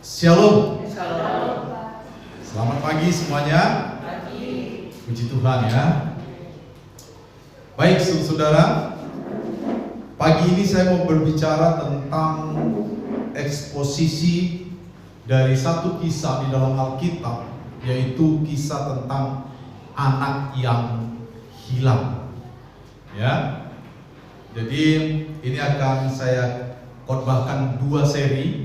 Shalom. Shalom. Selamat pagi semuanya. Pagi. Puji Tuhan ya. Baik saudara, pagi ini saya mau berbicara tentang eksposisi dari satu kisah di dalam Alkitab, yaitu kisah tentang anak yang hilang. Ya. Jadi ini akan saya khotbahkan 2 seri,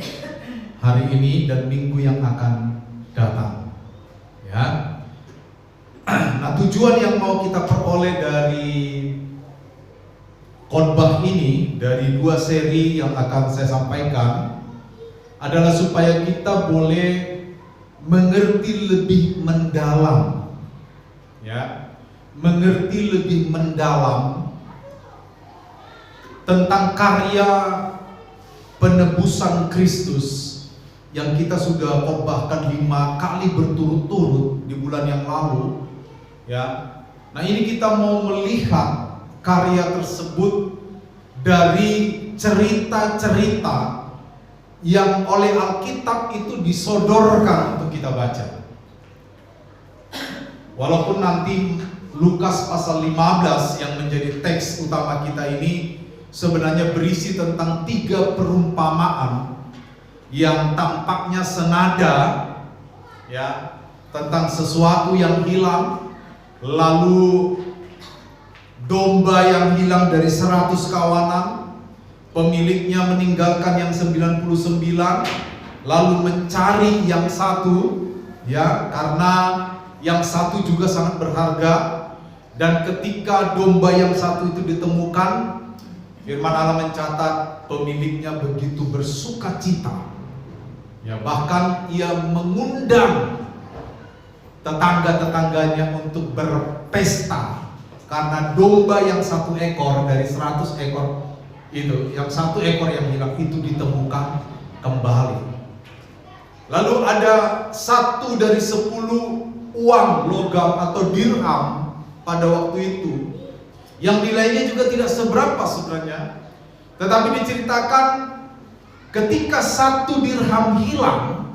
hari ini dan minggu yang akan datang. Ya. Nah, tujuan yang mau kita peroleh dari khotbah ini, dari 2 seri yang akan saya sampaikan, adalah supaya kita boleh mengerti lebih mendalam, ya, mengerti lebih mendalam tentang karya penebusan Kristus yang kita sudah khotbahkan 5 kali berturut-turut di bulan yang lalu, ya. Nah, ini kita mau melihat karya tersebut dari cerita-cerita yang oleh Alkitab itu disodorkan untuk kita baca. Walaupun nanti Lukas pasal 15 yang menjadi teks utama kita ini sebenarnya berisi tentang 3 perumpamaan yang tampaknya senada, ya, tentang sesuatu yang hilang, lalu domba yang hilang dari 100 kawanan, pemiliknya meninggalkan yang 99, lalu mencari yang satu, ya, karena yang satu juga sangat berharga. Dan ketika domba yang satu itu ditemukan, firman Allah mencatat pemiliknya begitu bersuka cita, ya, bahkan ia mengundang tetangga-tetangganya untuk berpesta karena domba yang 1 ekor dari 100 ekor itu, yang 1 ekor yang hilang itu ditemukan kembali. Lalu ada 1 dari 10 uang logam atau dirham pada waktu itu, yang nilainya juga tidak seberapa sebenarnya, tetapi diceritakan ketika 1 dirham hilang,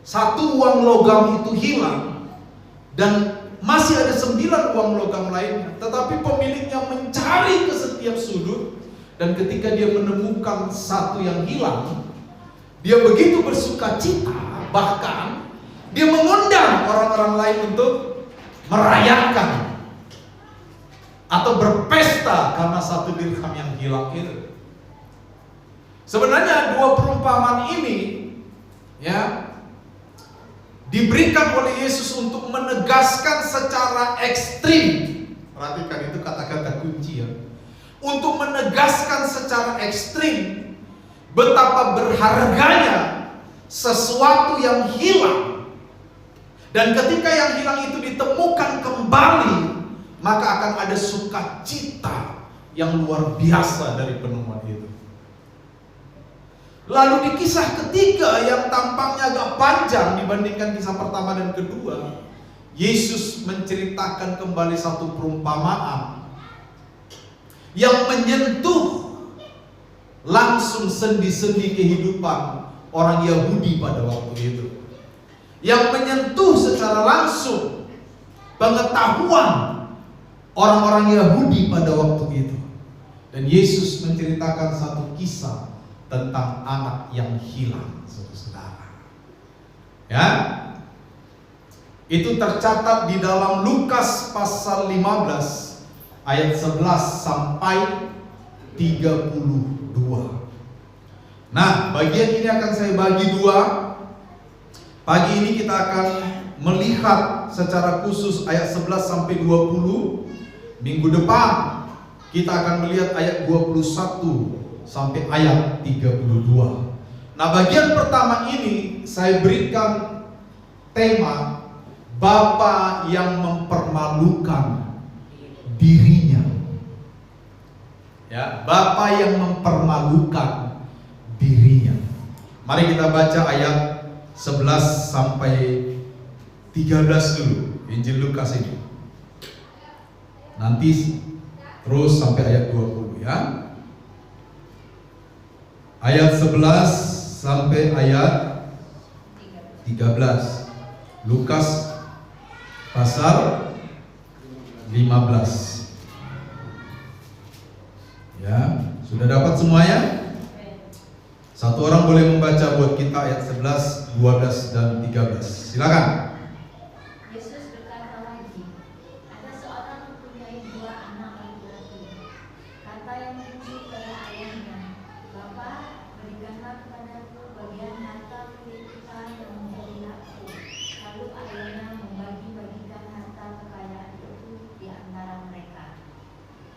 1 uang logam itu hilang, dan masih ada 9 uang logam lainnya, tetapi pemiliknya mencari ke setiap sudut, dan ketika dia menemukan 1 yang hilang, dia begitu bersuka cita, bahkan dia mengundang orang-orang lain untuk merayakan atau berpesta karena 1 dirham yang hilang itu. Sebenarnya 2 perumpamaan ini, ya, diberikan oleh Yesus untuk menegaskan secara ekstrim. Perhatikan itu kata-kata kunci, ya. Untuk menegaskan secara ekstrim betapa berharganya sesuatu yang hilang. Dan ketika yang hilang itu ditemukan kembali, maka akan ada sukacita yang luar biasa dari penemuan itu. Lalu di kisah ketiga yang tampaknya agak panjang dibandingkan kisah pertama dan kedua, Yesus menceritakan kembali 1 perumpamaan yang menyentuh langsung sendi-sendi kehidupan orang Yahudi pada waktu itu, yang menyentuh secara langsung pengetahuan orang-orang Yahudi pada waktu itu. Dan Yesus menceritakan 1 kisah tentang anak yang hilang, saudara. Ya, itu tercatat di dalam Lukas pasal 15 ayat 11 sampai 32. Nah, bagian ini akan saya bagi 2. Pagi ini kita akan melihat secara khusus ayat 11 sampai 20. Minggu depan kita akan melihat ayat 21 sampai ayat 32. Nah, bagian pertama ini saya berikan tema Bapa yang mempermalukan dirinya. Ya, Bapa yang mempermalukan dirinya. Mari kita baca ayat 11 sampai 13 dulu, Injil Lukas ini. Nanti terus sampai ayat 20, ya. Ayat 11 sampai ayat 13. Lukas pasal 15. Ya, sudah dapat semuanya? Satu orang boleh membaca buat kita ayat 11, 12 dan 13. Silakan. Yesus berkata lagi, ada seorang mempunyai 2 anak laki-laki. Kata yang bungsu pada ayahnya, Bapa, berikanlah kepadaku bagian harta milik kita yang menjadi hakku. Lalu ayahnya membagi-bagikan harta kekayaan itu di antara mereka.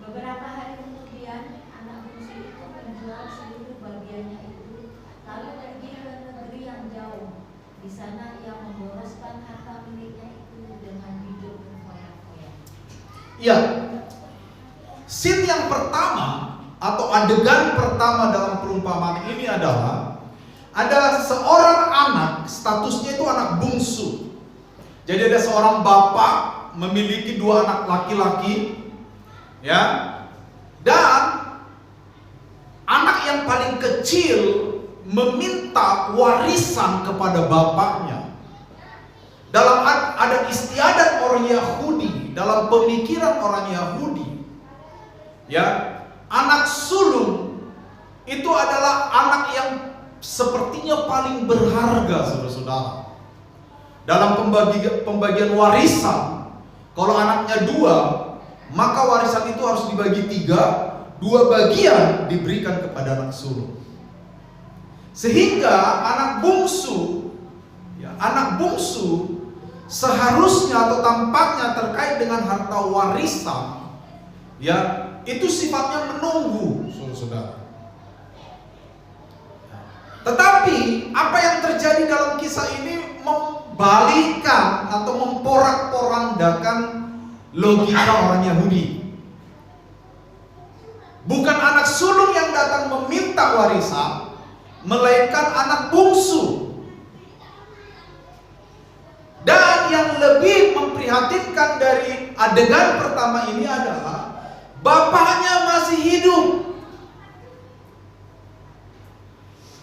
Beberapa hari kemudian, anak bungsu itu menjual seluruh bagiannya itu, lalu pergi ke negeri yang jauh. Di sana ia memboroskan harta miliknya itu dengan hidup berfoya-foya. Ya, scene yang pertama atau adegan pertama dalam perumpamaan ini adalah ada seorang anak, statusnya itu anak bungsu. Jadi ada seorang bapak memiliki 2 anak laki-laki, ya, dan anak yang paling kecil meminta warisan kepada bapaknya. Dalam adat istiadat orang Yahudi, dalam pemikiran orang Yahudi, ya, anak sulung itu adalah anak yang sepertinya paling berharga, saudara-saudara. Dalam pembagian warisan, kalau anaknya 2, maka warisan itu harus dibagi 3, 2 bagian diberikan kepada anak sulung. Sehingga anak bungsu, ya, anak bungsu seharusnya atau tampaknya terkait dengan harta warisan, ya, itu sifatnya menunggu, saudara. Tetapi apa yang terjadi dalam kisah ini membalikkan atau memporak-porandakan logika orang Yahudi. Bukan anak sulung yang datang meminta warisan, melainkan anak bungsu. Dan yang lebih memprihatinkan dari adegan pertama ini adalah bapaknya masih hidup.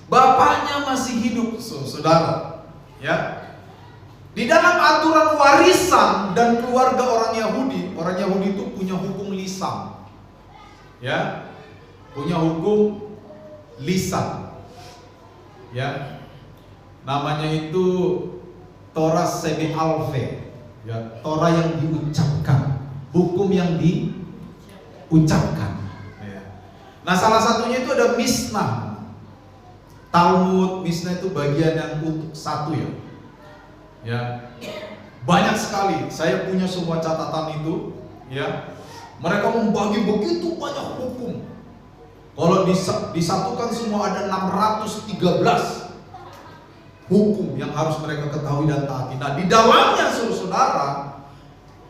Bapaknya masih hidup, saudara. Ya. Di dalam aturan warisan dan keluarga orang Yahudi itu punya hukum lisan. Ya. Punya hukum lisan. Ya. Namanya itu Torah Sebe Alve, ya, Torah yang diucapkan, hukum yang diucapkan. Ya. Nah, salah satunya itu ada Mishnah. Talmud, Mishnah itu bagian yang untuk satu, ya. Ya. Banyak sekali. Saya punya semua catatan itu, ya. Mereka membagi begitu banyak hukum. Kalau disatukan semua ada 613 hukum yang harus mereka ketahui dan taati. Nah, di dalamnya, saudara,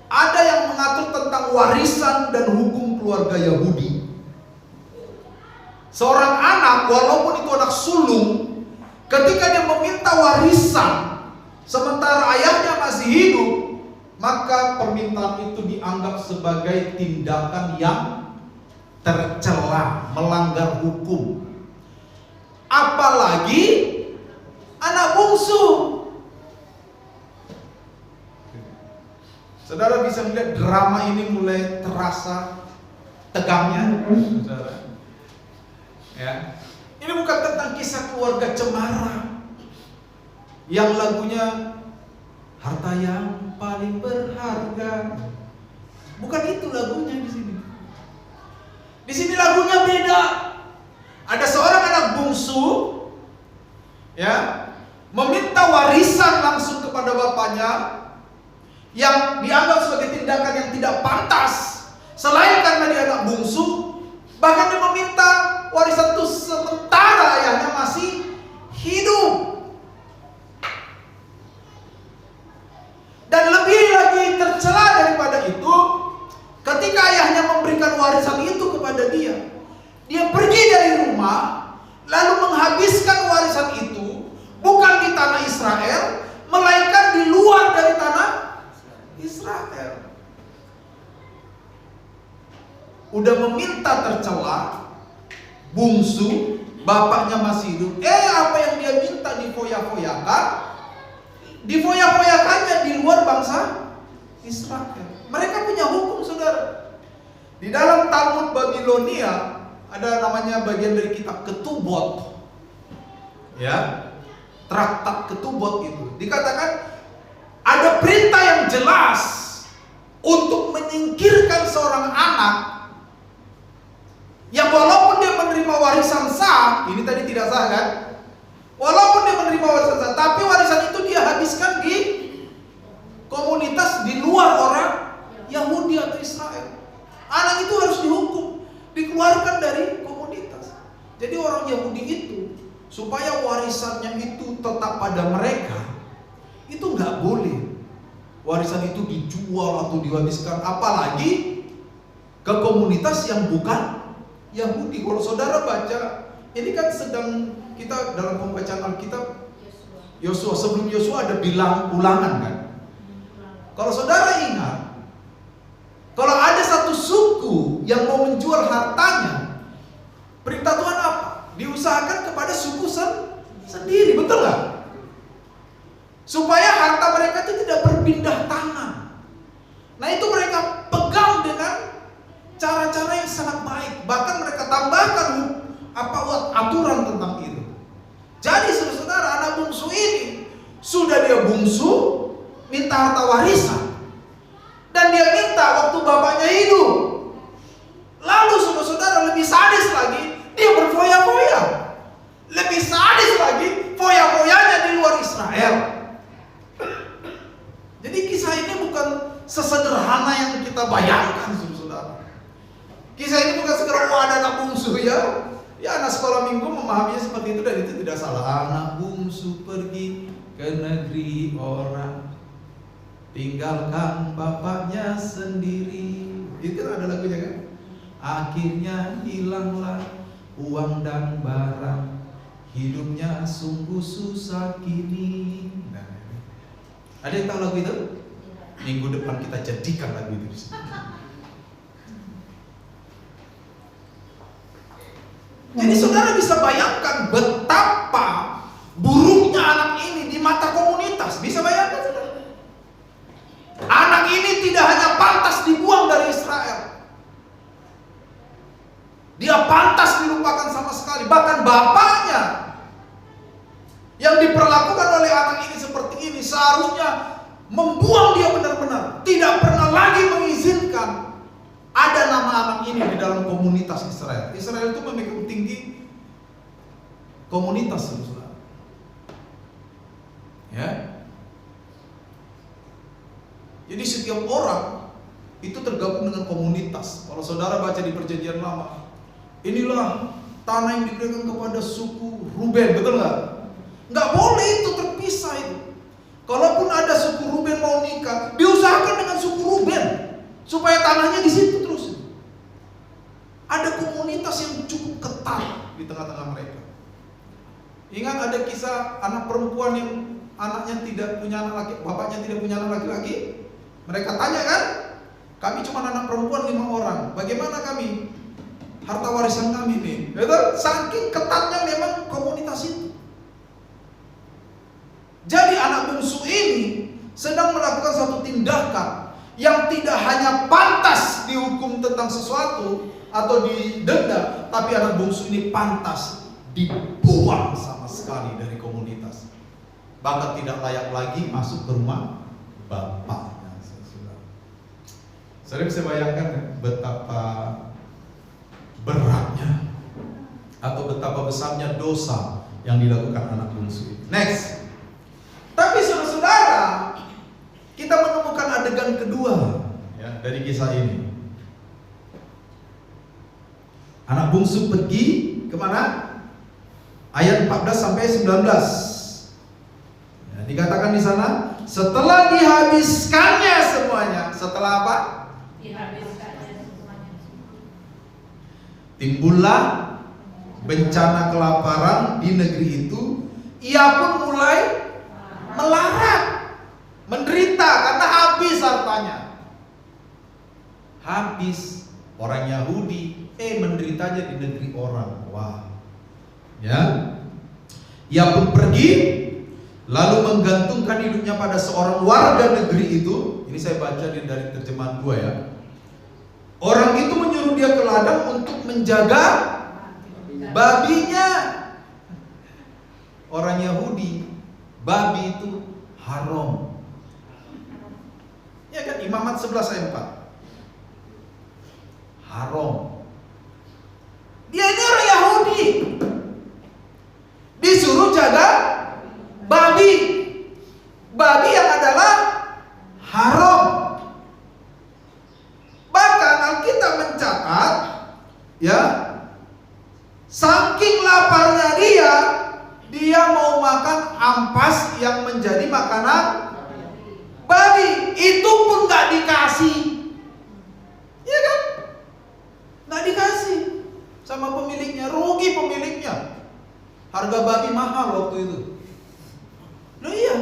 ada yang mengatur tentang warisan dan hukum keluarga Yahudi. Seorang anak, walaupun itu anak sulung, ketika dia meminta warisan sementara ayahnya masih hidup, maka permintaan itu dianggap sebagai tindakan yang tercela, melanggar hukum. Apalagi anak bungsu. Saudara bisa melihat drama ini mulai terasa tegangnya, saudara. Ya. Ini bukan tentang kisah keluarga cemara yang lagunya harta yang paling berharga. Bukan itu lagunya di sini. Di sini lagunya beda. Ada seorang anak bungsu, ya, meminta warisan langsung kepada bapaknya yang dianggap sebagai tindakan yang tidak pantas. Selain karena dia anak bungsu, bahkan dia meminta warisan itu sementara ayahnya masih hidup. Dan lebih lagi tercela daripada itu, ketika ayahnya memberikan warisan itu kepada dia, dia pergi dari rumah lalu menghabiskan warisan itu bukan di tanah Israel, melainkan di luar dari tanah Israel. Udah meminta tercela, bungsu, bapaknya masih hidup. Apa yang dia minta difoya-foyakan? difoya-foyakannya di luar bangsa Israel. Mereka punya hukum, saudara. Di dalam Talmud Babilonia ada namanya bagian dari kitab Ketubot, ya, traktat Ketubot itu dikatakan ada perintah yang jelas untuk menyingkirkan seorang anak yang walaupun dia menerima warisan sah, ini tadi tidak sah kan? Walaupun dia menerima warisan sah, tapi warisan itu dia habiskan di komunitas di luar orang Yahudi atau Israel. Anak itu harus dihukum, dikeluarkan dari komunitas. Jadi orang Yahudi itu supaya warisannya itu tetap pada mereka, itu nggak boleh warisan itu dijual atau dihabiskan, apalagi ke komunitas yang bukan Yahudi. Kalau saudara baca, ini kan sedang kita dalam pembacaan Alkitab Yosua. Sebelum Yosua ada bilang ulangan kan. Kalau saudara ingat, kalau ada satu suku yang mau menjual hartanya, perintah Tuhan apa? Diusahakan kepada suku sendiri, betul nggak? Supaya harta mereka itu tidak berpindah tangan. Nah itu mereka pegang dengan cara-cara yang sangat baik. Bahkan mereka tambahkan aturan tentang itu. Jadi saudara, anak bungsu ini sudah dia bungsu, minta harta warisan, dan dia minta waktu bapaknya hidup. Lalu saudara lebih sadis lagi, dia berfoya-foya. Lebih sadis lagi, foya-foyanya di luar Israel. Jadi kisah ini bukan sesederhana yang kita bayangkan, saudara. Kisah ini bukan sekedar ada anak bungsu ya. Ya anak sekolah minggu memahaminya seperti itu, dan itu tidak salah. Anak bungsu pergi ke negeri orang, tinggalkan bapaknya sendiri. Itu ada lagunya kan? Akhirnya hilanglah uang dan barang, hidupnya sungguh susah kini. Nah, ada yang tahu lagu itu? Minggu depan kita jadikan lagu itu. Jadi saudara bisa bayangkan betapa buruknya anak ini di mata komunitas. Bisa bayangkan saudara? Anak ini tidak hanya pantas dibuang dari Israel, dia pantas dilupakan sama sekali. Bahkan bapaknya yang diperlakukan oleh anak ini seperti ini seharusnya membuang dia benar-benar. Tidak pernah lagi mengizinkan ada nama anak ini di dalam komunitas Israel. Israel itu memegang tinggi komunitas, saudara. Ya. Jadi setiap orang itu tergabung dengan komunitas. Kalau saudara baca di Perjanjian Lama, inilah tanah yang diberikan kepada suku Ruben, betul nggak? Nggak boleh itu terpisah itu. Kalaupun ada suku Ruben mau nikah, diusahakan dengan suku Ruben supaya tanahnya di situ terus. Ada komunitas yang cukup ketat di tengah-tengah mereka. Ingat ada kisah anak perempuan yang anaknya tidak punya anak laki, bapaknya tidak punya anak laki-laki. Mereka tanya kan, kami cuma anak perempuan 5 orang, bagaimana kami? Harta warisan kami nih. Betul? Saking ketatnya memang komunitas itu. Jadi anak bungsu ini sedang melakukan suatu tindakan yang tidak hanya pantas dihukum tentang sesuatu atau didenda, tapi anak bungsu ini pantas dibuang sama sekali dari komunitas. Bahkan tidak layak lagi masuk ke rumah bapaknya. Saya bisa bayangkan betapa beratnya atau betapa besarnya dosa yang dilakukan anak bungsu ini. Next. Tapi saudara, kita menemukan adegan kedua ya, dari kisah ini. Anak bungsu pergi kemana? Ayat 14 sampai 19. Ya, dikatakan di sana, setelah dihabiskannya semuanya. Setelah apa? Dihabiskannya semuanya. Timbullah bencana kelaparan di negeri itu. Ia pun mulai melarat, menderita karena habis hartanya. Habis. Orang Yahudi menderitanya di negeri orang. Wah. Ya. Ia pun pergi lalu menggantungkan hidupnya pada seorang warga negeri itu. Ini saya baca dari terjemahan 2 ya. Orang itu menyuruh dia ke ladang untuk menjaga babinya. Orang Yahudi, babi itu haram. Ya kan, Imamat 11 ayat 4. Haram. Dia ini orang Yahudi, disuruh jaga babi. Babi yang adalah haram. Bahkan Alkitab mencatat, ya, saking laparnya dia mau makan ampas yang menjadi makanan babi. Itu pun gak dikasih. Iya kan? Gak dikasih sama pemiliknya, rugi pemiliknya. Harga babi mahal waktu itu. Nah iya,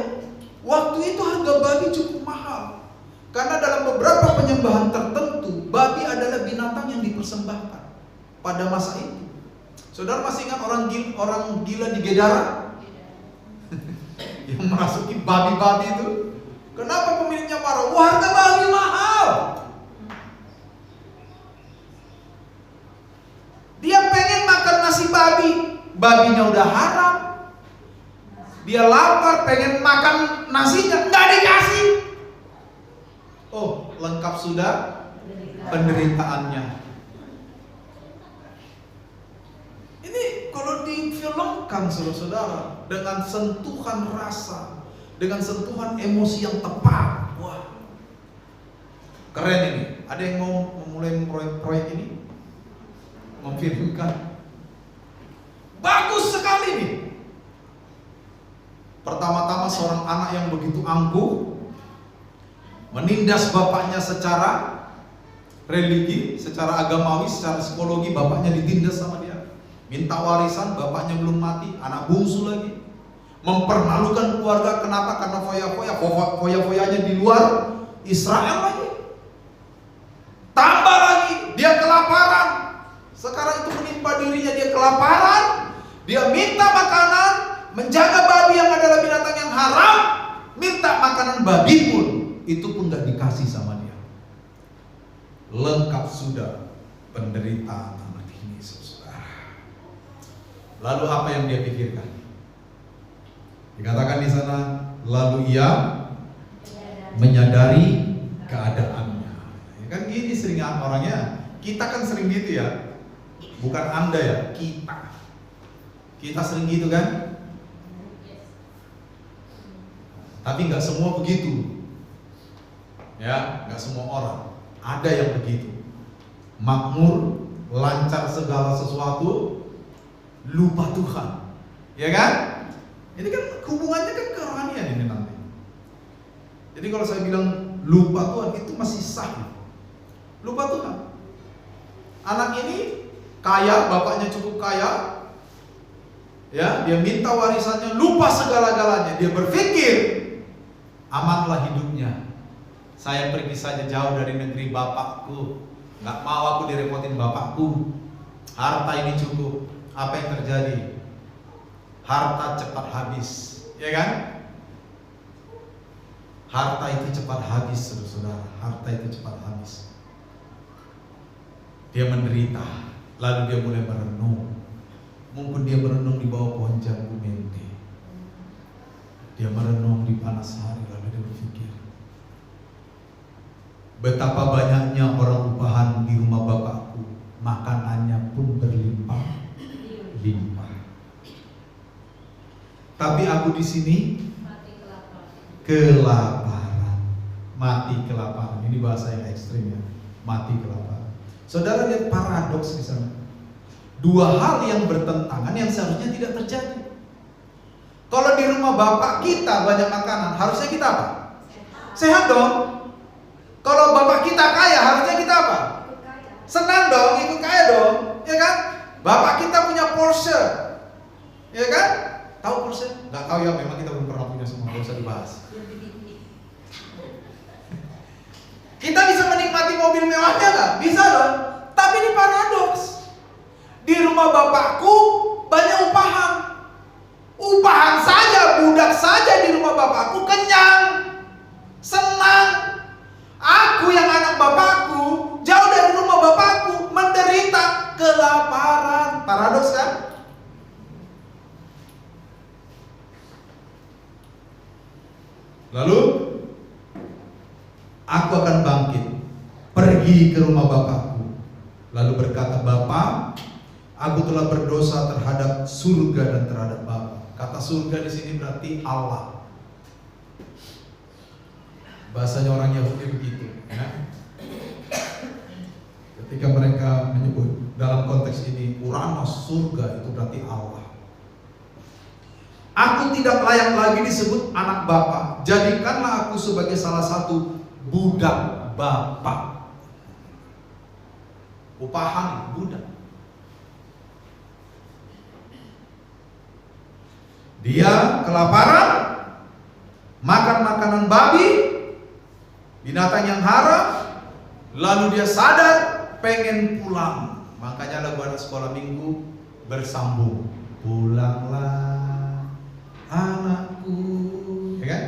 waktu itu harga babi cukup mahal. Karena dalam beberapa penyembahan tertentu, babi adalah binatang yang dipersembahkan pada masa itu. Saudara masih ingat orang gila di Gedara? Yang merasuki babi-babi itu. Kenapa pemiliknya marah? Wah, harga babi mahal. Dia pengen makan nasi babi, babinya udah haram. Dia lapar, pengen makan nasinya, nggak dikasih. Oh, lengkap sudah penderitaannya. Ini kalau difilmkan saudara-saudara dengan sentuhan rasa, dengan sentuhan emosi yang tepat, wah, keren ini. Ada yang mau memulai proyek ini? Memfilmkan? Bagus sekali nih. Pertama-tama seorang anak yang begitu angkuh menindas bapaknya secara religi, secara agamawi, secara psikologi. Bapaknya ditindas sama dia. Minta warisan, bapaknya belum mati, anak bungsu lagi. Mempermalukan keluarga, kenapa? Karena foya-foyanya di luar Israel lagi. Tambah lagi, dia kelaparan. Sekarang itu menimpa dirinya, dia kelaparan. Dia minta makanan, menjaga babi yang adalah binatang yang haram. Minta makanan babi pun, itu pun gak dikasih sama dia. Lengkap sudah penderitaan anak ini, saudara. Lalu apa yang dia pikirkan? Dikatakan di sana, lalu ia menyadari keadaannya. Ya kan gini sering orangnya. Kita kan sering gitu ya. Bukan Anda ya, kita. Kita sering gitu kan? Tapi nggak semua begitu. Ya, nggak semua orang. Ada yang begitu. Makmur, lancar segala sesuatu, lupa Tuhan. Ya kan? Ini kan hubungannya kan ke rohanian ini nanti. Jadi kalau saya bilang lupa Tuhan itu masih sah. Lupa Tuhan. Anak ini kaya, bapaknya cukup kaya. Ya, dia minta warisannya, lupa segala-galanya. Dia berpikir, amanlah hidupnya. Saya pergi saja jauh dari negeri bapakku. Gak mau aku direpotin bapakku. Harta ini cukup. Apa yang terjadi? Harta cepat habis, ya kan? Harta itu cepat habis, saudara. Harta itu cepat habis. Dia menderita, lalu dia mulai merenung. Mungkin dia merenung di bawah pohon jambu mente. Dia merenung di panas hari, lalu dia berpikir, betapa banyaknya orang upahan di rumah bapakku, makanannya pun berlimpah-limpah. Tapi aku di sini kelaparan, mati kelaparan. Ini bahasa yang ekstrim ya, mati kelaparan. Saudara lihat paradoks di sana. Dua hal yang bertentangan yang seharusnya tidak terjadi. Kalau di rumah bapak kita banyak makanan, harusnya kita apa? Sehat dong. Kalau bapak kita kaya, harusnya kita apa? Senang dong, ikut kaya dong, ya kan? Bapak kita punya Porsche, ya kan? Tahu Porsche? Nggak tahu ya, memang kita belum pernah punya semua, nggak usah dibahas. Kita bisa menikmati mobil mewahnya nggak? Bisa dong. Tapi ini paradoks. Di rumah bapakku banyak upahan. Upahan saja, budak saja di Lalu aku akan bangkit, pergi ke rumah bapakku. Lalu berkata, Bapa, aku telah berdosa terhadap surga dan terhadap Bapa. Kata surga di sini berarti Allah. Bahasanya orang Yahudi begitu, ya. Ketika mereka menyebut dalam konteks ini Uranos, surga, itu berarti Allah. Aku tidak layak lagi disebut anak Bapa. Jadikanlah aku sebagai salah satu budak Bapa. Upahan budak. Dia kelaparan, makan makanan babi, binatang yang haram, lalu dia sadar pengen pulang. Makanya lagu anak sekolah minggu bersambung, pulanglah anakku, ya kan?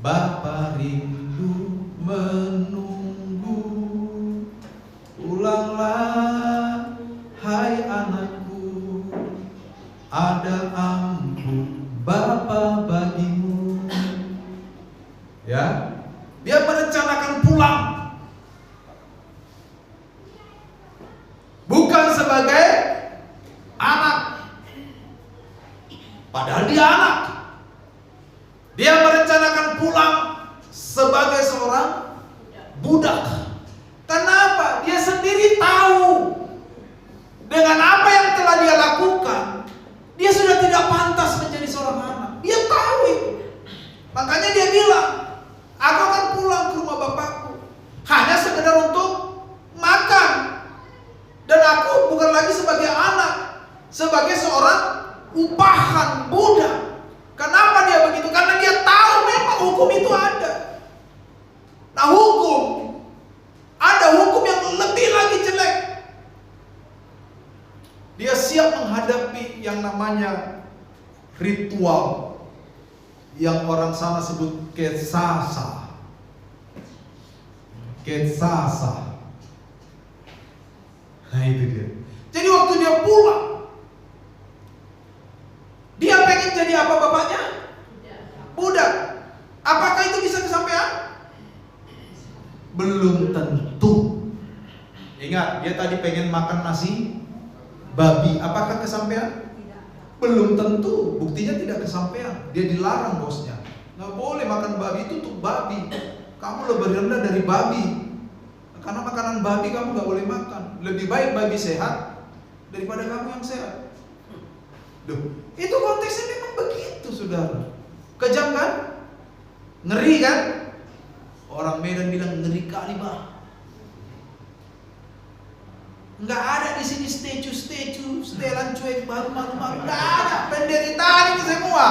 Bapa rindu menunggu, pulanglah hai anakku, ada ampun Bapa bagimu. Ya, dia merencanakan pulang, bukan sebagai anak, padahal dia anak. Dia merencanakan pulang sebagai seorang budak. Kenapa? Dia sendiri tahu dengan apa yang telah dia lakukan, dia sudah tidak pantas menjadi seorang anak. Dia tahu itu. Makanya dia bilang, aku akan pulang ke rumah bapakku hanya sekedar untuk makan. Dan aku bukan lagi sebagai anak, sebagai seorang upahan budak. Kenapa dia begitu? Karena dia tahu memang hukum itu ada. Nah, ada hukum yang lebih lagi jelek. Dia siap menghadapi yang namanya ritual yang orang sana sebut ketsasa. Ketsasa. Nah, itu dia. Jadi waktu dia pulang, dia pengen jadi apa bapaknya? Budak. Apakah itu bisa kesampaian? Belum tentu. Ingat, dia tadi pengen makan nasi babi. Apakah kesampaian? Belum tentu. Buktinya tidak kesampaian. Dia dilarang bosnya. Nggak boleh makan babi, itu untuk babi. Kamu lebih rendah dari babi. Karena makanan babi kamu nggak boleh makan. Lebih baik babi sehat daripada kamu yang sehat. Duh, itu konteksnya memang begitu, saudara. Kejam kan? Ngeri kan? Orang Medan bilang ngeri kali, bah. Nggak ada di sini statue, setelan cuek baru malu-malu. Nggak ada, penderitaan ini semua.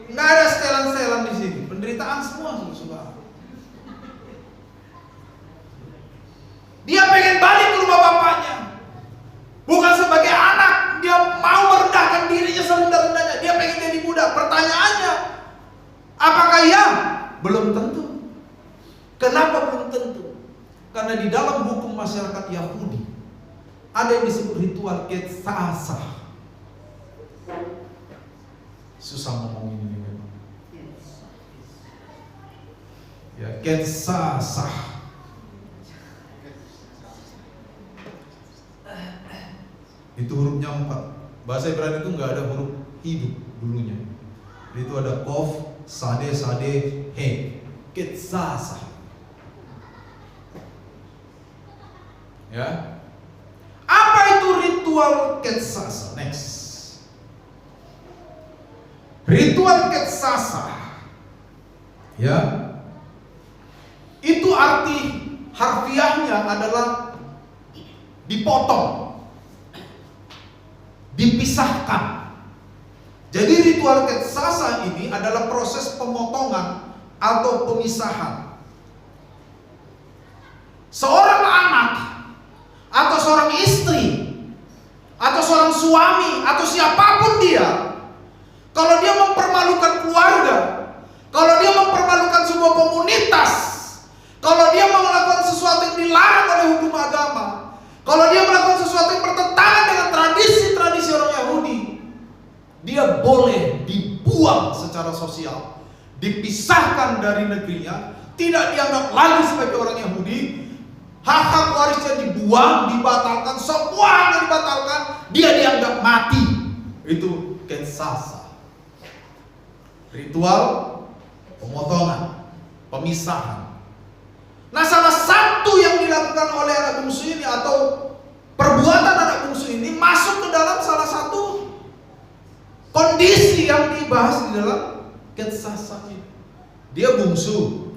Nggak ada setelan-setelan di sini, penderitaan semua, saudara. Dia pengen balik ke rumah bapaknya, bukan sebagai anak. Dia mau merendahkan dirinya serendah-rendahnya. Dia pengen jadi budak. Pertanyaannya, apakah iya? Belum tentu. Kenapa belum tentu? Karena di dalam hukum masyarakat Yahudi ada yang disebut ritual ketsasa. Susah ngomong ini memang. Ya, ketsasa. Itu hurufnya 4. Bahasa Ibrani itu nggak ada huruf hidup dulunya. Itu ada kof, sade, he. Ketsasa. Ya. Apa itu ritual ketsasa? Next. Ritual ketsasa, ya, itu arti harfiahnya adalah dipotong, dipisahkan. Jadi ritual ketsasa ini adalah proses pemotongan atau pemisahan. Seorang anak atau seorang istri atau seorang suami atau siapapun dia, kalau dia mempermalukan keluarga, kalau dia mempermalukan sebuah komunitas, kalau dia melakukan sesuatu yang dilarang oleh hukum agama, kalau dia melakukan sesuatu yang bertentangan dengan tradisi-tradisi orang Yahudi, dia boleh dibuang secara sosial, dipisahkan dari negerinya, tidak dianggap lagi sebagai orang Yahudi, hak-hak warisnya dibuang, dibatalkan, semuanya dibatalkan, dia dianggap mati. Itu ketsasa, ritual pemotongan, pemisahan. Nah, salah satu yang dilakukan oleh anak bungsu ini atau perbuatan anak bungsu ini masuk ke dalam salah satu kondisi yang dibahas di dalam ketsasa ini. Dia bungsu,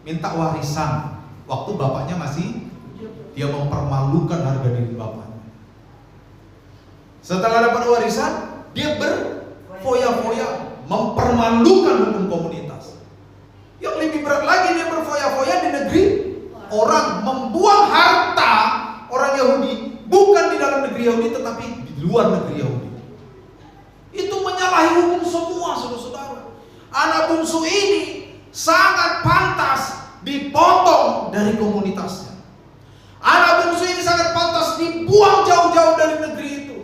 minta warisan waktu bapaknya masih, dia mempermalukan harga diri bapaknya. Setelah dapat warisan, dia berfoya-foya, mempermalukan hukum komunitas. Yang lebih berat lagi, dia berfoya-foya di negeri orang, membuang harta orang Yahudi, bukan di dalam negeri Yahudi tetapi di luar negeri Yahudi. Itu menyalahi hukum semua, saudara-saudara. Anak bungsu ini sangat pantas dipotong dari komunitasnya. Anak bungsu ini sangat pantas dibuang jauh-jauh dari negeri itu.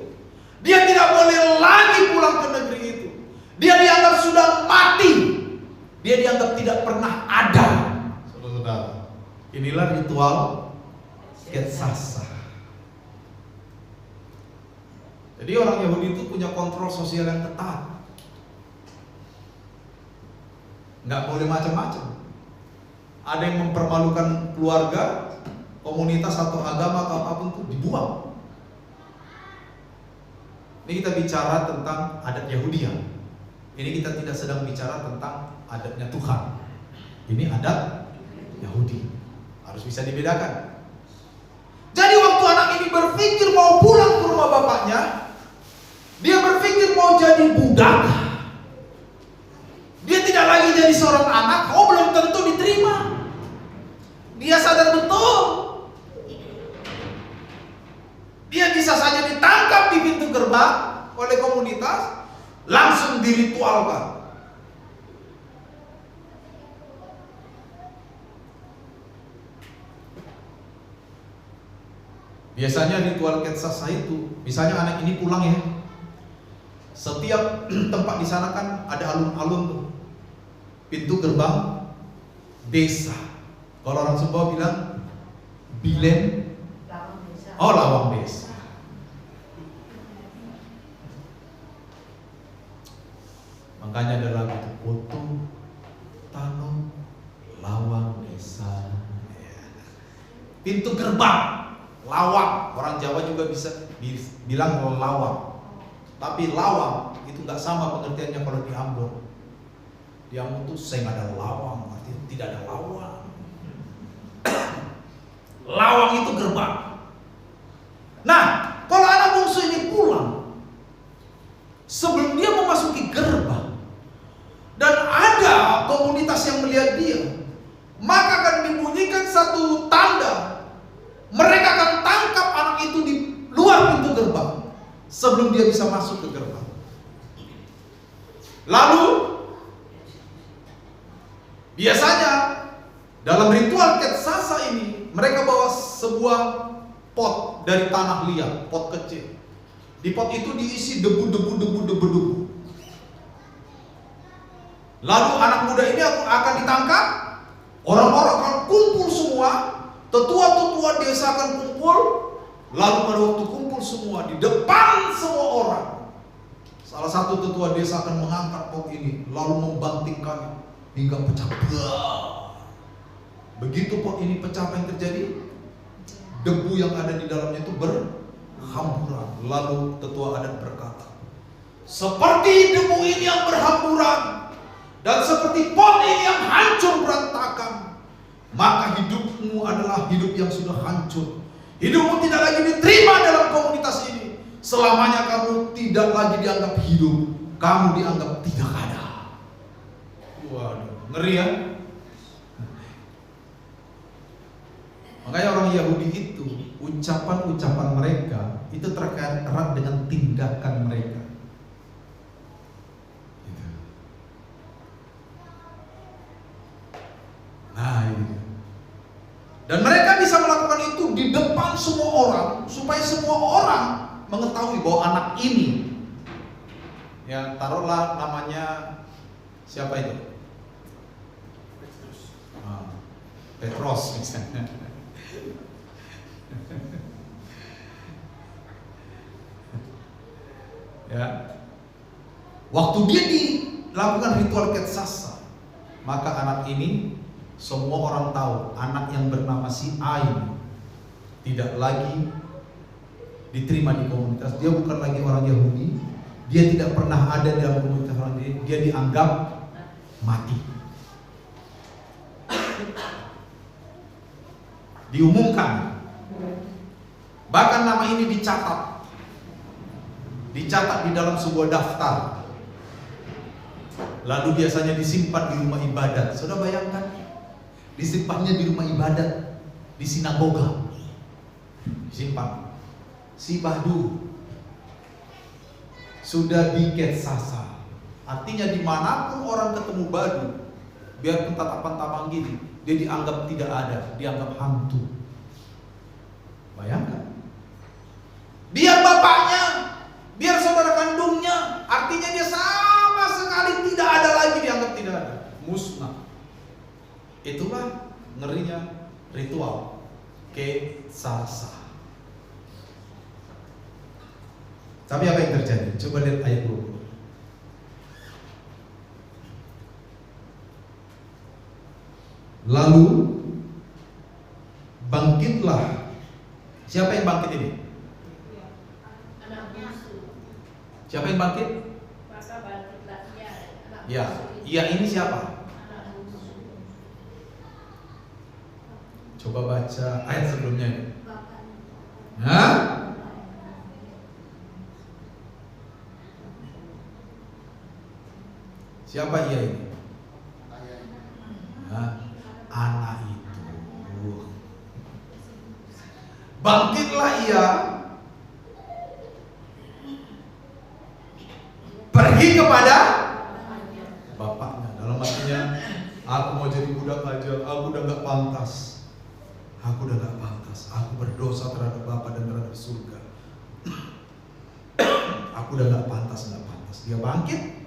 Dia tidak boleh lagi pulang ke negeri itu. Dia dianggap sudah mati. Dia dianggap tidak pernah ada. Saudara-saudara, inilah ritual ketsasa. Jadi orang Yahudi itu punya kontrol sosial yang ketat. Nggak boleh macam-macam. Ada yang mempermalukan keluarga, komunitas atau agama atau apapun itu dibuang. Ini kita bicara tentang adat Yahudi ya. Ini kita tidak sedang bicara tentang adatnya Tuhan. Ini adat Yahudi. Harus bisa dibedakan. Jadi waktu anak ini berpikir mau pulang ke rumah bapaknya, dia berpikir mau jadi budak. Dia tidak lagi jadi seorang anak, belum tentu diterima. Dia sadar betul. Dia bisa saja ditangkap di pintu gerbang oleh komunitas, langsung diritualkan. Biasanya ritual ketsasa itu, misalnya anak ini pulang ya, setiap tempat di sana kan ada alun-alun tuh, pintu gerbang desa. Kalau orang Sumba bilang bilen, lawang desa. Makanya ada lagu itu, Putu Tanu Lawang Desa. Pintu gerbang, lawang. Orang Jawa juga bisa bilang lawang. Tapi lawang itu nggak sama pengertiannya kalau di Ambon. Di Ambon tuh seng ada lawang, artinya tidak ada lawang. Lawang itu gerbang. Nah, kalau anak bungsu ini pulang, sebelum dia memasuki gerbang dan ada komunitas yang melihat dia, maka akan dibunyikan satu tanda. Mereka akan tangkap anak itu di luar pintu gerbang sebelum dia bisa masuk ke gerbang. Lalu biasanya dalam ritual ketsasa ini mereka bawa sebuah pot dari tanah liat, pot kecil. Di pot itu diisi debu. Lalu anak muda ini akan ditangkap, orang-orang akan kumpul semua, tetua-tetua desa akan kumpul, lalu pada waktu kumpul semua di depan semua orang, salah satu tetua desa akan mengangkat pot ini, lalu membantingkannya hingga pecah. Begitu pot ini pecah, apa yang terjadi? Debu yang ada di dalamnya itu berhamburan. Lalu tetua adat berkata, seperti debu ini yang berhamburan dan seperti pot ini yang hancur berantakan, maka hidupmu adalah hidup yang sudah hancur. Hidupmu tidak lagi diterima dalam komunitas ini. Selamanya kamu tidak lagi dianggap hidup, kamu dianggap tidak ada. Waduh, ngeri ya. Makanya orang Yahudi itu, ucapan-ucapan mereka itu terkait erat dengan tindakan mereka. Gitu. Nah ini. Dan mereka bisa melakukan itu di depan semua orang, supaya semua orang mengetahui bahwa anak ini, Ya, taruhlah namanya siapa itu? Petros misalnya. Ya. Waktu dia dilakukan ritual Ketsasa, maka anak ini semua orang tahu anak yang bernama si A ini tidak lagi diterima di komunitas. Dia bukan lagi orang Yahudi. Dia tidak pernah ada dalam komunitas orang Yahudi. Dia dianggap mati. Diumumkan. Bahkan nama ini dicatat di dalam sebuah daftar. Lalu biasanya disimpan di rumah ibadat. Sudah bayangkan? Disimpannya di rumah ibadat, di sinagoga. Disimpan. Si Badu sudah di Ketsasa. Artinya dimanapun orang ketemu Badu, biarpun tatapan tamang gini, dia dianggap tidak ada, dianggap hantu. Bayangkan. Biar bapaknya, biar saudara kandungnya, artinya dia sama sekali tidak ada lagi, dianggap tidak ada, musnah. Itulah ngerinya ritual Ketsasa. Tapi apa yang terjadi? Coba lihat ayat 20. Lalu bangkitlah. Siapa yang bangkit ini? Anak bungsu. Siapa yang bangkit? Maka bangkitlah ia, anak Ya, bungsu. ia ini siapa? Anak bungsu. Coba baca ayat sebelumnya ini. Bapaknya. Hah? Siapa ia ini? Hah? Anak itu. Bangkitlah ia, pergi kepada bapaknya. Dalam artinya, aku mau jadi budak aja, aku udah gak pantas. Aku udah gak pantas. Aku berdosa terhadap Bapa dan terhadap surga. Aku udah gak pantas. Dia bangkit.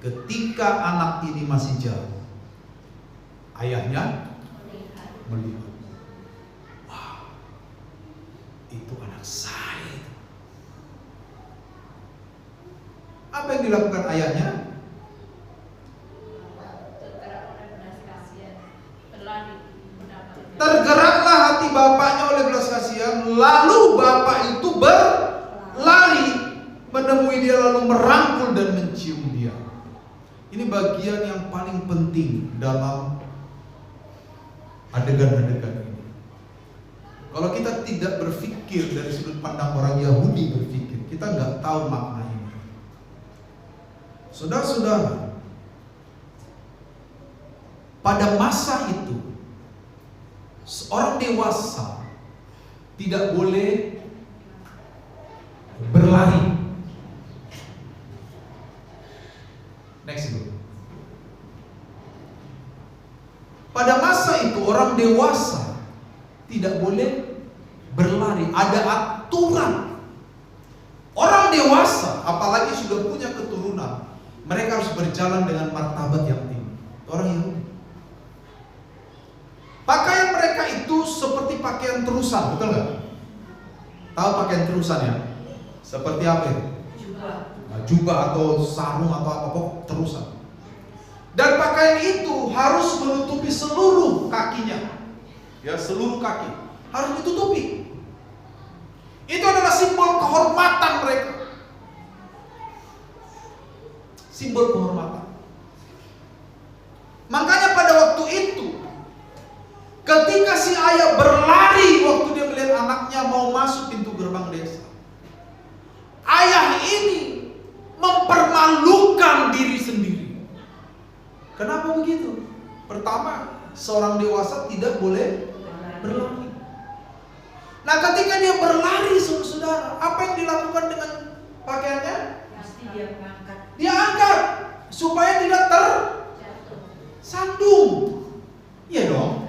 Ketika anak ini masih jauh, ayahnya melihat. Wah, itu anak saya. Apa yang dilakukan ayahnya? Tergeraklah hati bapaknya oleh belas kasihan. Lalu bapak itu berlari menemui dia, lalu merangkul dan mencium dia. Ini bagian yang paling penting dalam adegan-adegan ini. Kalau kita tidak berpikir dari sudut pandang orang Yahudi berpikir, kita nggak tahu makna ini. Saudara-saudara, pada masa itu seorang dewasa tidak boleh berlari. Next dulu. Pada masa itu orang dewasa tidak boleh berlari. Ada aturan. Orang dewasa, apalagi sudah punya keturunan, mereka harus berjalan dengan martabat yang tinggi. Orang Yahudi. Pakaian mereka itu seperti pakaian terusan, betul nggak? Tahu pakaian terusan ya? Seperti apa itu? Jubah atau sarung atau apa kok terusan. Dan pakaian itu harus menutupi seluruh kakinya. Ya, seluruh kaki harus ditutupi. Itu adalah simbol kehormatan mereka. Simbol kehormatan. Makanya pada waktu itu, ketika si ayah berlari waktu dia melihat anaknya mau masuk pintu gerbang desa, ayah ini mempermalukan diri sendiri. Kenapa begitu? Pertama, seorang dewasa tidak boleh berlari. Nah, ketika dia berlari, saudara, apa yang dilakukan dengan pakaiannya? Pasti dia mengangkat. Dia angkat supaya tidak tersandung. Iya dong.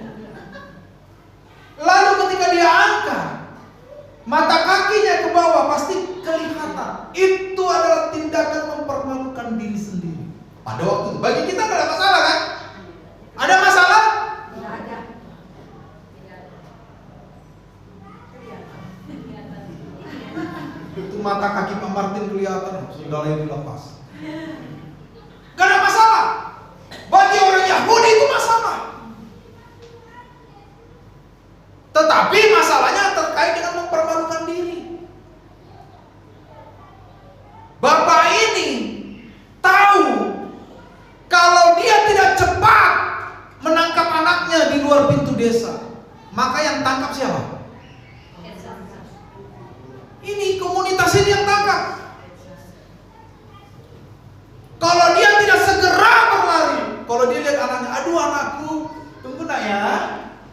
Lalu ketika dia angkat, mata kakinya ke bawah pasti kelihatan. Itu adalah Ada waktu. Bagi kita nggak ada masalah kan? Ada masalah? Tidak ada. Itu mata kaki Pak Martin kelihatan, sendalnya dilepas. Gak ada masalah. Bagi orang Yahudi itu masalah. Tetapi masalahnya terkait dengan mempermalukan diri. Bapak ini tahu kalau dia tidak cepat menangkap anaknya di luar pintu desa, maka yang tangkap siapa? Ini komunitas ini yang tangkap. Kalau dia tidak segera berlari, kalau dia lihat anaknya, aduh anakku, tunggu nak ya.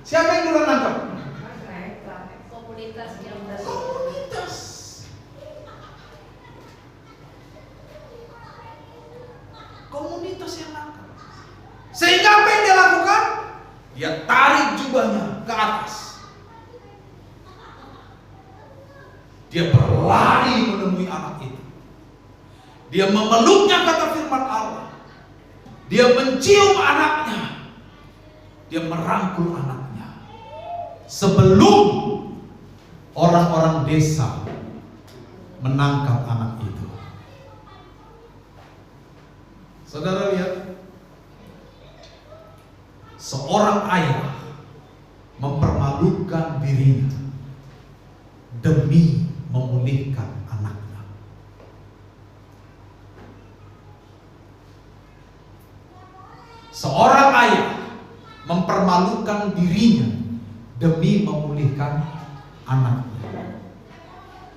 Siapa yang duluan nangkap? Komunitas yang Komunitas. Komunitas yang nangkap. Sehingga apa yang dia lakukan? Dia tarik jubahnya ke atas. Dia berlari menemui anak itu. Dia memeluknya, kata firman Allah. Dia mencium anaknya. Dia merangkul anaknya. Sebelum orang-orang desa menangkap anak itu. Saudara lihat, seorang ayah mempermalukan dirinya demi memulihkan anaknya. Seorang ayah mempermalukan dirinya demi memulihkan anaknya.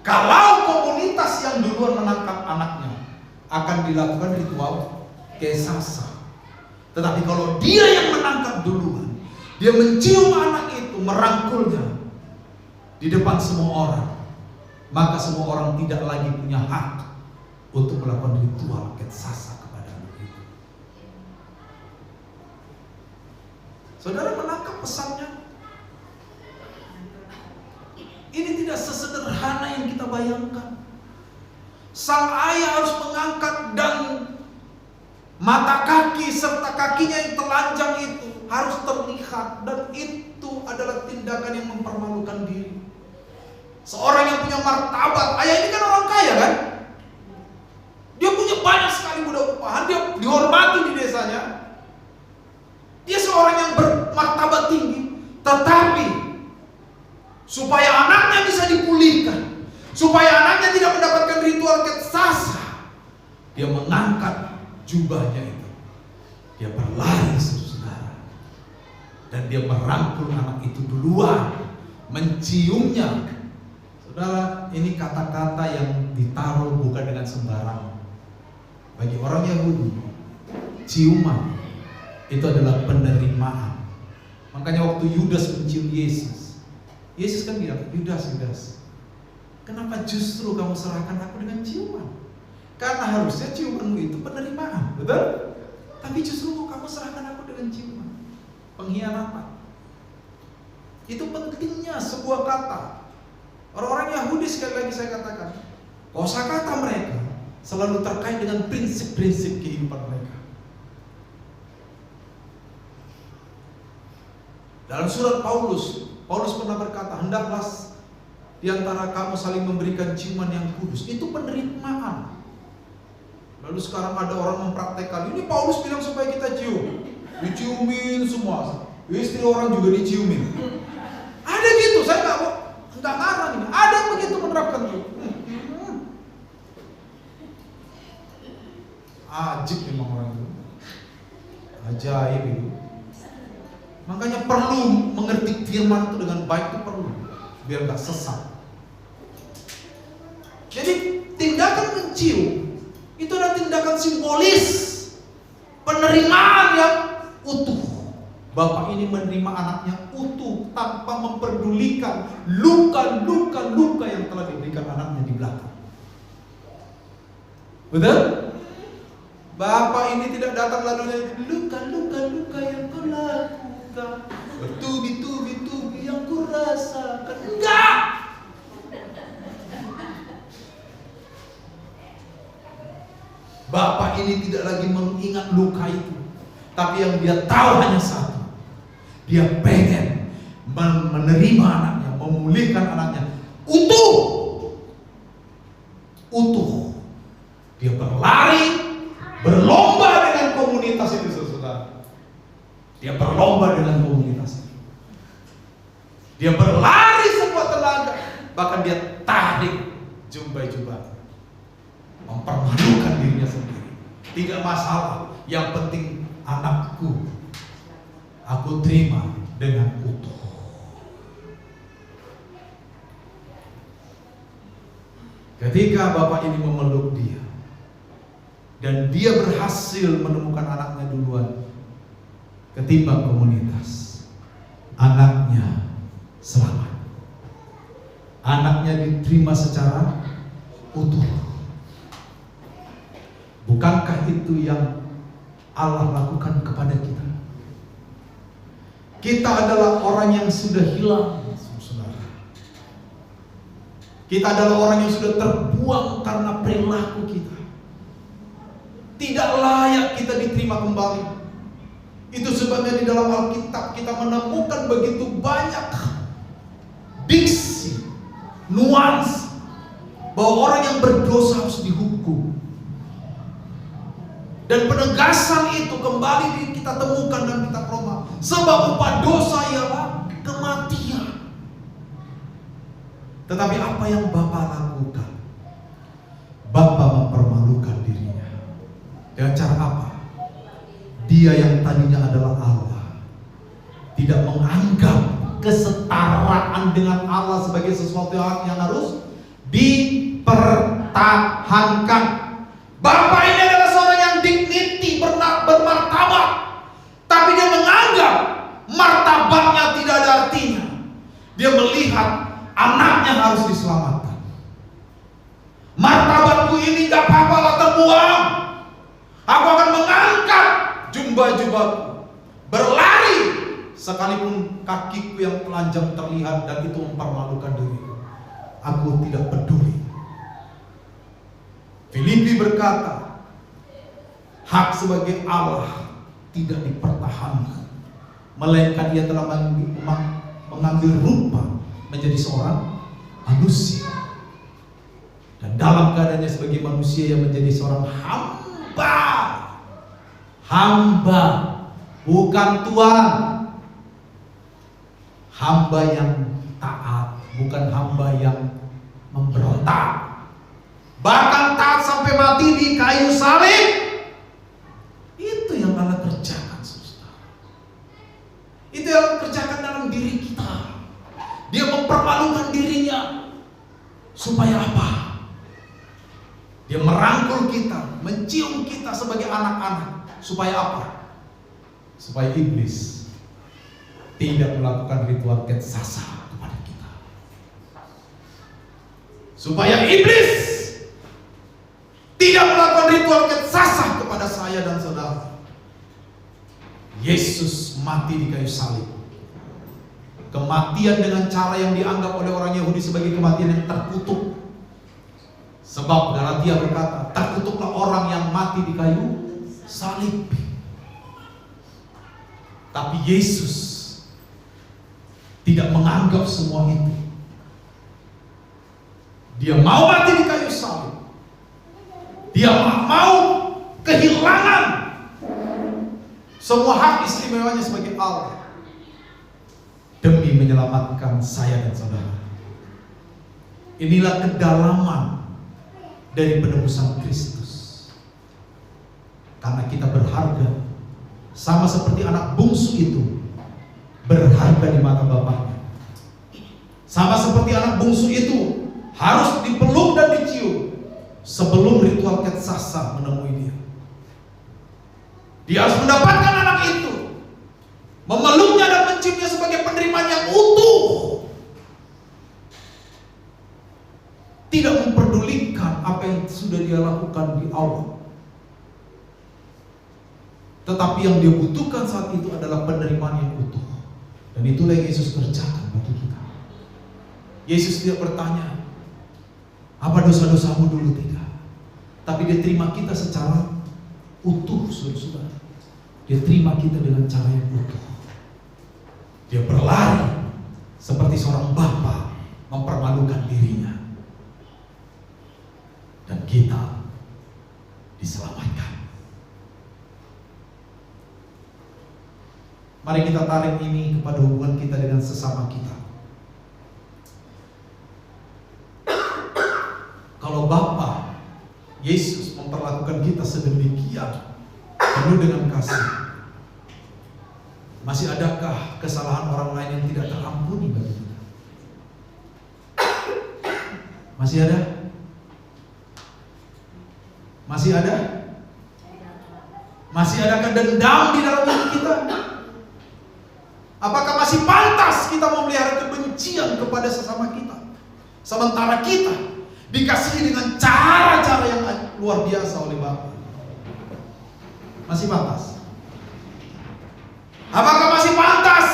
Kalau komunitas yang duluan menangkap anaknya, akan dilakukan ritual kesasa. Tetapi kalau dia yang menangkap duluan, dia mencium anak itu, merangkulnya di depan semua orang, maka semua orang tidak lagi punya hak untuk melakukan ritual kesasa kepada anak itu. Saudara menangkap pesannya? Ini tidak sesederhana yang kita bayangkan. Sang ayah harus mengangkat dan mata kaki serta kakinya yang telanjang itu harus terlihat, dan itu adalah tindakan yang mempermalukan diri. Seorang yang punya martabat, ayah ini kan orang kaya kan? Dia punya banyak sekali budak upahan, dia dihormati di desanya. Dia seorang yang bermartabat tinggi, tetapi supaya anaknya bisa dipulihkan, supaya anaknya tidak mendapatkan ritual kesasa, dia mengangkat jubahnya itu. Dia berlari, saudara, dan dia merangkul anak itu duluan, menciumnya. Saudara, ini kata-kata yang ditaruh bukan dengan sembarangan. Bagi orang Yahudi, ciuman itu adalah penerimaan. Makanya waktu Yudas mencium Yesus, Yesus kan bilang, Yudas, kenapa justru kamu serahkan aku dengan ciuman? Karena harusnya ciumanmu itu penerimaan, betul? Tapi justru kamu serahkan aku dengan ciuman. Pengkhianatan. Itu pentingnya sebuah kata. Orang-orang Yahudi, sekali lagi saya katakan, kosakata mereka selalu terkait dengan prinsip-prinsip kehidupan mereka. Dalam surat Paulus pernah berkata, hendaklah di antara kamu saling memberikan ciuman yang kudus. Itu penerimaan. Lalu sekarang ada orang mempraktekkan, ini Paulus bilang supaya kita cium, diciumin semua, istri orang juga diciumin. Ada gitu, saya nggak marah ini. Ada yang begitu menerapkan itu. Ajib memang orang itu, ajaib itu. Makanya perlu mengerti firman itu dengan baik, itu perlu, biar nggak sesat. Jadi tindakan mencium itu adalah tindakan simbolis penerimaan yang utuh. Bapak ini menerima anaknya utuh tanpa memperdulikan luka-luka yang telah diberikan anaknya di belakang. Betul? Bapak ini tidak datang lalu luka-luka yang kau lakukan, bertubi-tubi yang ku rasakan. Enggak! Bapak ini tidak lagi mengingat luka itu, tapi yang dia tahu hanya satu. Dia pengen menerima anaknya, memulihkan anaknya utuh. Dia berlari, berlomba dengan komunitas itu, saudara. Dia berlomba dengan komunitas itu. Dia berlari sekuat tenaga, bahkan dia tarik jubah-jubah, mempermalukan dirinya sendiri. Tidak masalah, yang penting anakku aku terima dengan utuh. Ketika bapak ini memeluk dia, dan dia berhasil menemukan anaknya duluan ketimbang komunitas, anaknya selamat. Anaknya diterima secara utuh. Bukankah itu yang Allah lakukan kepada kita? Kita adalah orang yang sudah hilang, saudara. Kita adalah orang yang sudah terbuang karena perilaku kita. Tidak layak kita diterima kembali. Itu sebabnya di dalam Alkitab kita menemukan begitu banyak diksi, nuansa bahwa orang yang berdosa harus dihukum. Dan penegasan itu kembali kita temukan dalam kitab Roma. Sebab upah dosa ialah kematian. Tetapi apa yang Bapa lakukan? Bapa mempermalukan dirinya. Dengan cara apa? Dia yang tadinya adalah Allah tidak menganggap kesetaraan dengan Allah sebagai sesuatu yang harus dipertahankan. Bapak ini adalah seorang yang dignity, bermartabat, tapi dia menganggap martabatnya tidak ada artinya. Dia melihat anaknya harus diselamatkan. Martabatku ini gak apa-apa lah, terbuang. Aku akan mengangkat jubah-jubahku, berlari sekalipun kakiku yang telanjang terlihat dan itu mempermalukan diriku. Aku tidak peduli. Filipi berkata, hak sebagai Allah tidak dipertahankan, melainkan ia telah mengambil rupa menjadi seorang manusia, dan dalam keadaannya sebagai manusia yang menjadi seorang hamba, bukan tuan. Hamba yang taat, bukan hamba yang memberontak. Bahkan taat sampai mati di kayu salib. Itu yang Allah kerjakan, saudara. Itu yang Allah kerjakan dalam diri kita. Dia mempermalukan dirinya. Supaya apa? Dia merangkul kita, mencium kita sebagai anak-anak. Supaya apa? Supaya iblis tidak melakukan ritual ketsasa kepada kita. Supaya iblis tidak melakukan ritual ketsasa kepada saya dan saudara. Yesus mati di kayu salib. Kematian dengan cara yang dianggap oleh orang Yahudi sebagai kematian yang terkutuk. Sebab Galatia berkata, terkutuklah orang yang mati di kayu salib. Tapi Yesus tidak menganggap semua itu. Dia mau mati di kayu salib. Dia mau kehilangan semua hak istimewanya sebagai Allah demi menyelamatkan saya dan saudara. Inilah kedalaman dari penebusan Kristus. Karena kita berharga, sama seperti anak bungsu itu berharga di mata Bapaknya. Sama seperti anak bungsu itu harus dipeluk dan dicium sebelum ritual ketsasa menemui dia. Dia harus mendapatkan anak itu, memeluknya dan menciumnya sebagai penerimaan yang utuh. Tidak memperdulikan apa yang sudah dia lakukan di awal. Tetapi yang dia butuhkan saat itu adalah penerimaan yang utuh. Dan itulah yang Yesus kerjakan bagi kita. Yesus tidak bertanya, apa dosa-dosamu dulu? Tidak. tapi Dia terima kita secara utuh, saudara-saudara. Dia terima kita dengan cara yang utuh. Dia berlari seperti seorang bapa mempermalukan dirinya, dan kita diselamatkan. Mari kita tarik ini kepada hubungan kita dengan sesama kita. Kalau Bapa Yesus memperlakukan kita sedemikian penuh dengan kasih, masih adakah kesalahan orang lain yang tidak terampuni bagi kita? Masih ada? Masih ada? Masih adakah dendam di dalam diri kita? Apakah masih pantas kita memelihara kebencian kepada sesama kita, sementara kita dikasihi dengan cara-cara yang luar biasa oleh Bapa? Masih pantas? Apakah masih pantas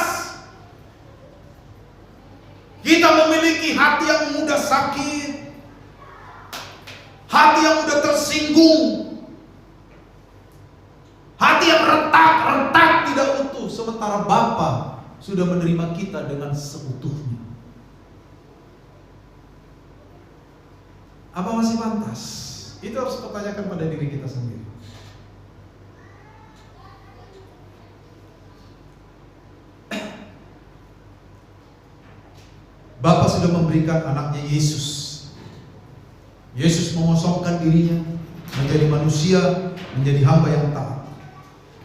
kita memiliki hati yang mudah sakit, hati yang mudah tersinggung, hati yang retak tidak utuh, sementara Bapa sudah menerima kita dengan seutuhnya? Apa masih pantas? Itu harus pertanyakan pada diri kita sendiri. Bapa sudah memberikan anaknya Yesus. Yesus mengosongkan dirinya menjadi manusia, menjadi hamba yang taat.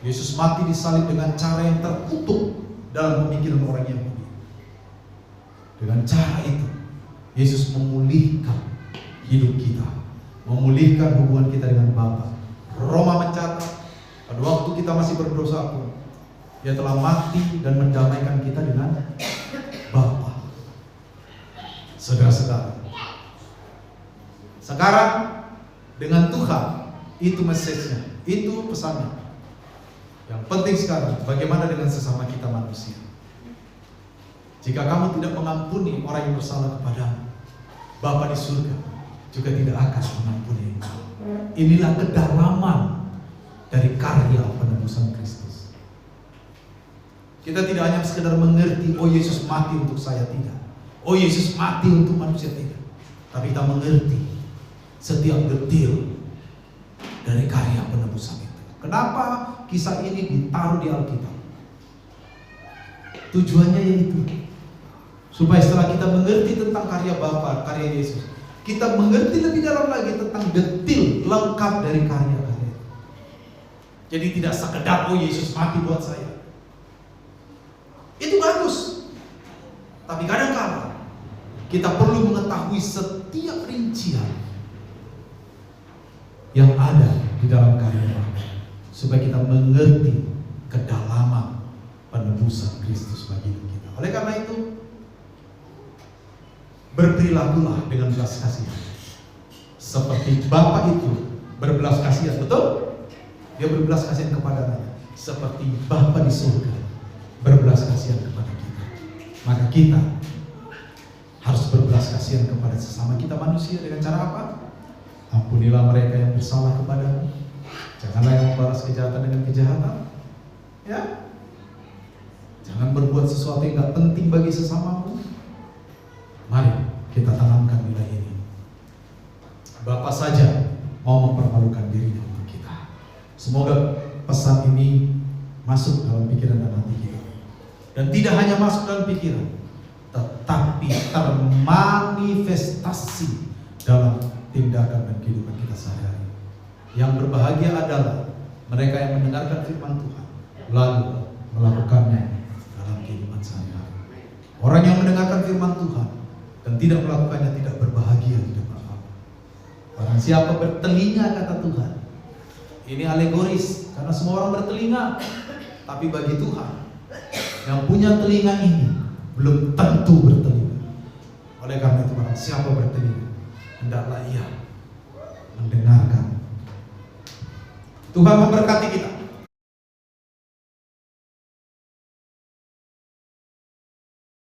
Yesus mati disalib dengan cara yang terkutuk dalam pemikiran orang Yahudi. Dengan cara itu, Yesus memulihkan hidup kita, memulihkan hubungan kita dengan Bapa. Roma mencatat, pada waktu kita masih berdosa pun, Dia telah mati dan mendamaikan kita dengan Bapa. Saudara-saudara, sekarang dengan Tuhan, itu message-nya, itu pesannya. Yang penting sekarang, bagaimana dengan sesama kita manusia? Jika kamu tidak mengampuni orang yang bersalah kepadamu, Bapa di surga juga tidak akan mengampuni. Inilah kedalaman dari karya penebusan Kristus. Kita tidak hanya sekedar mengerti, oh Yesus mati untuk saya, tidak. Oh Yesus mati untuk manusia, tidak. Tapi kita mengerti setiap detil dari karya penebusan itu. Kenapa kisah ini ditaruh di Alkitab? Tujuannya yaitu supaya setelah kita mengerti tentang karya Bapa, karya Yesus, kita mengerti lebih dalam lagi tentang detil lengkap dari karya-karya. Jadi tidak sekedar oh Yesus mati buat saya. Itu bagus. Tapi kadang-kadang kita perlu mengetahui setiap rincian yang ada di dalam karya Bapa, supaya kita mengerti kedalaman penebusan Kristus bagi kita. Oleh karena itu, berperilakulah dengan belas kasihan seperti Bapa itu berbelas kasihan. Betul? Dia berbelas kasihan kepada anaknya, seperti Bapa di surga berbelas kasihan kepada kita. Maka kita harus berbelas kasihan kepada sesama kita manusia dengan cara apa? Ampunilah mereka yang bersalah kepadamu. Janganlah yang membalas kejahatan dengan kejahatan. Ya, jangan berbuat sesuatu yang tidak penting bagi sesamamu. Mari kita tanamkan nilai ini. Bapa saja mau mempermalukan dirinya untuk kita. Semoga pesan ini masuk dalam pikiran dan hati kita. Dan tidak hanya masuk dalam pikiran, tetapi termanifestasi dalam tindakan dan kehidupan kita sehari-hari. Yang berbahagia adalah mereka yang mendengarkan firman Tuhan lalu melakukannya dalam kehidupan sehari-hari. Orang yang mendengarkan firman Tuhan dan tidak melakukannya tidak berbahagia di depan Allah. Barang siapa bertelinga, kata Tuhan. Ini alegoris karena semua orang bertelinga, tapi bagi Tuhan yang punya telinga ini belum tentu bertelinga. Oleh karena itu, barang siapa bertelinga, hendaklah ia mendengarkan. Tuhan memberkati kita.